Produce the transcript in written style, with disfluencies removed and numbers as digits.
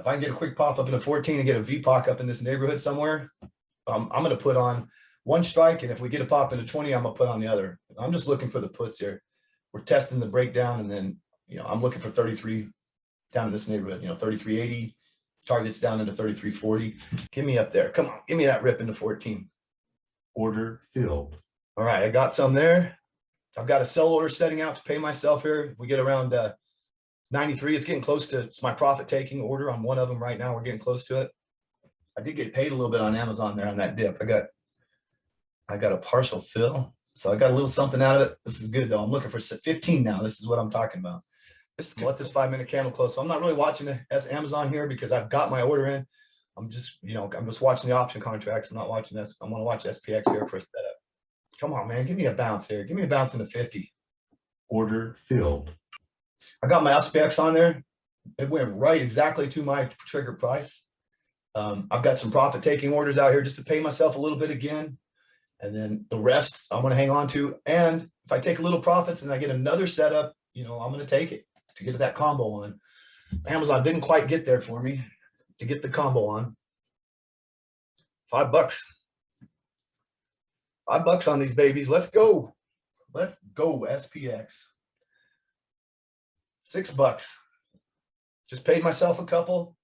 I can get a quick pop up in a 14 and get a VPOC up in this neighborhood somewhere, I'm going to put on one strike. And if we get a pop into 20, I'm going to put on the other. I'm just looking for the puts here. We're testing the breakdown. And then, I'm looking for 33 down in this neighborhood, 33.80 targets down into 33.40. Give me up there. Come on. Give me that rip into 14. Order filled. All right. I got some there. I've got a sell order setting out to pay myself here. If we get around 93, it's getting close to, it's my profit taking order on one of them right now. We're getting close to it. I did get paid a little bit on Amazon there on that dip. I got a partial fill. So I got a little something out of it. This is good though. I'm looking for 15 now. This is what I'm talking about. Let this 5-minute candle close. So I'm not really watching the Amazon here because I've got my order in. I'm just watching the option contracts. I'm not watching this. I want to watch SPX here for a setup. Come on, man. Give me a bounce here. Give me a bounce into 50. Order filled. I got my SPX on there. It went right exactly to my trigger price. I've got some profit taking orders out here just to pay myself a little bit again. And then the rest I'm going to hang on to. And if I take a little profits and I get another setup, I'm going to take it to get that combo on. Amazon didn't quite get there for me to get the combo on. $5. $5 on these babies. Let's go. Let's go, SPX. $6. Just paid myself a couple.